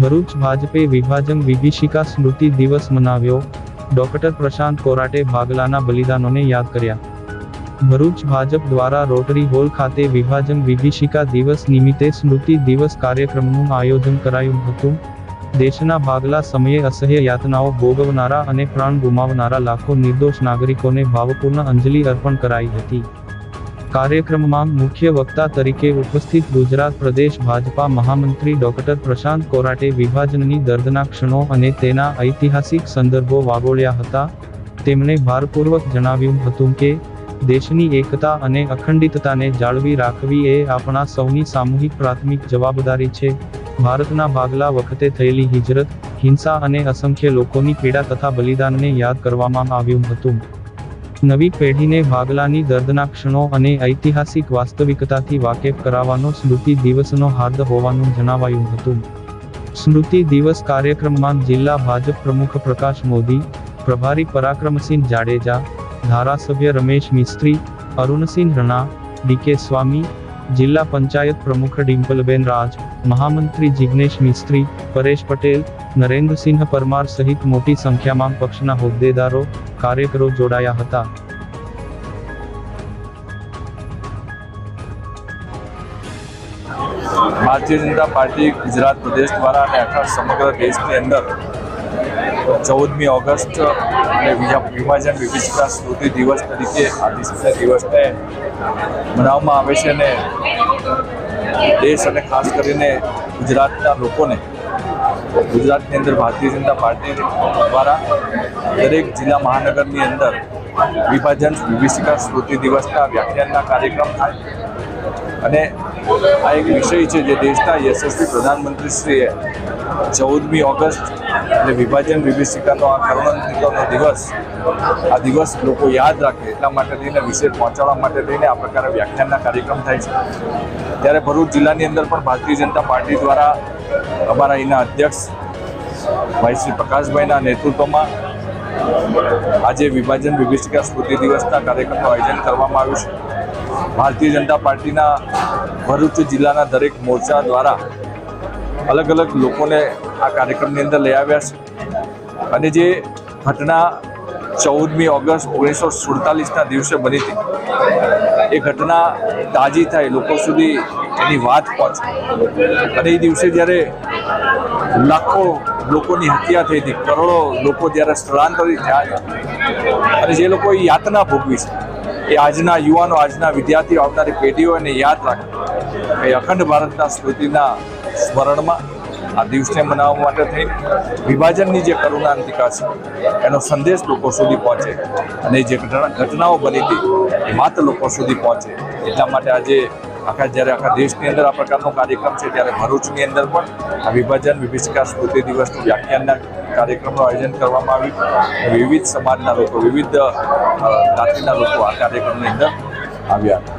ભરૂચ ભાજપે વિભાજન વિભીષિકા સ્મૃતિ દિવસ મનાવ્યો. ડોક્ટર પ્રશાંત કોરાટે ભાગલાના બલિદાનોને યાદ કર્યા. ભરૂચ ભાજપ દ્વારા રોટરી હોલ ખાતે વિભાજન વિભીષિકા દિવસ નિમિત્તે સ્મૃતિ દિવસ કાર્યક્રમનું આયોજન કરાયું હતું. દેશના ભાગલા સમયે અસહ્ય યાતનાઓ ભોગવનારા અને પ્રાણ ગુમાવનારા લાખો નિર્દોષ નાગરિકોને ભાવપૂર્ણ અંજલિ અર્પણ કરાઈ હતી. કાર્યક્રમમાં મુખ્ય વક્તા તરીકે ઉપસ્થિત ગુજરાત પ્રદેશ ભાજપા મહામંત્રી ડોક્ટર પ્રશાંત કોરાટે વિભાજનની દર્દનાક ક્ષણો અને તેના ઐતિહાસિક સંદર્ભો વાગોળ્યા હતા. તેમણે ભારપૂર્વક જણાવ્યું હતું કે દેશની એકતા અને અખંડિતતાને જાળવી રાખવી એ આપણા સૌની સામૂહિક પ્રાથમિક જવાબદારી છે. ભારતના ભાગલા વખતે થયેલી હિજરત, હિંસા અને અસંખ્ય લોકોની પીડા તથા બલિદાનને યાદ કરવામાં આવ્યું હતું. નવી પેઢીને ભાગલાની દર્દનાક ક્ષણો અને ઐતિહાસિક વાસ્તવિકતાથી વાકેફ કરાવવાનો સ્મૃતિ દિવસનો હાર્દ હોવાનું જણાવાયું હતું. સ્મૃતિ દિવસ કાર્યક્રમમાં જિલ્લા ભાજપ પ્રમુખ પ્રકાશ મોદી, પ્રભારી પરાક્રમસિંહ જાડેજા, ધારાસભ્ય રમેશ મિસ્ત્રી, અરુણસિંહ રણા, ડીકે સ્વામી, જિલ્લા પંચાયત પ્રમુખ ડિમ્પલબેન રાજ, મહામંત્રી જિગ્નેશ મિસ્ત્રી, પરેશ પટેલ, નરેન્દ્રસિંહ પરમાર સહિત મોટી સંખ્યામાં પક્ષના હોદ્દેદારો, કાર્યકરો જોડાયા હતા. ભારતીય જનતા પાર્ટી ગુજરાત પ્રદેશ દ્વારા અને આખા સમગ્ર દેશની અંદર 14મી ઓગસ્ટ અને વિભાજન વિભીષિકા સ્મૃતિ દિવસ તરીકે આ દિવસને મનાવવામાં આવે છે અને દેશ અને ખાસ કરીને ગુજરાતના લોકોને ગુજરાતની અંદર ભારતીય જનતા પાર્ટી દ્વારા દરેક જિલ્લા મહાનગરની અંદર વિભાજન વિભીષિકા સ્મૃતિ દિવસના વ્યાખ્યાનના કાર્યક્રમ થાય અને આ એક વિષય છે જે દેશના યશસ્વી પ્રધાનમંત્રીશ્રીએ 14મી ઓગસ્ટ એટલે વિભાજન વિભીષિકાનો આ કરુણાંતિકાનો દિવસ, આ દિવસ લોકો યાદ રાખે એટલા માટે થઈને વિશેષ પહોંચાડવા માટે થઈને આ પ્રકારે વ્યાખ્યાનના કાર્યક્રમ થાય છે. ત્યારે ભરૂચ જિલ્લાની અંદર પણ ભારતીય જનતા પાર્ટી દ્વારા અમારા અહીંના અધ્યક્ષ ભાઈ શ્રી પ્રકાશભાઈના નેતૃત્વમાં આજે વિભાજન વિભીષિકા સ્મૃતિ દિવસના કાર્યક્રમનું આયોજન કરવામાં આવ્યું છે. ભારતીય જનતા પાર્ટીના ભરૂચ જિલ્લાના દરેક મોરચા દ્વારા અલગ અલગ લોકોને આ કાર્યક્રમની અંદર લઈ આવ્યા છે અને જે ઘટના 14મી ઓગસ્ટ 1947ના દિવસે બની હતી એ ઘટના તાજી થાય, લોકો સુધી એની વાત પહોંચે અને એ દિવસે જ્યારે લાખો લોકોની હત્યા થઈ હતી, કરોડો લોકો જ્યારે સ્થળાંતરિત થયા અને જે લોકોએ યાતના ભોગવી છે એ આજના યુવાનો, આજના વિદ્યાર્થીઓ, આવનારી પેઢીઓ એને યાદ રાખે એ અખંડ ભારતના સ્મૃતિના સ્મરણમાં આ દિવસને મનાવવા માટે થઈને વિભાજનની જે કરુણાંતિકા છે એનો સંદેશ લોકો સુધી પહોંચે અને જે ઘટનાઓ બની હતી એ માત્ર લોકો સુધી પહોંચે એટલા માટે આજે જ્યારે આખા દેશની અંદર આ પ્રકારનો કાર્યક્રમ છે ત્યારે ભરૂચની અંદર પણ આ વિભાજન વિભીષિકા સ્મૃતિ દિવસનું વ્યાખ્યાનના કાર્યક્રમનું આયોજન કરવામાં આવ્યું. વિવિધ સમાજના લોકો, વિવિધ જાતિના લોકો આ કાર્યક્રમની અંદર આવ્યા.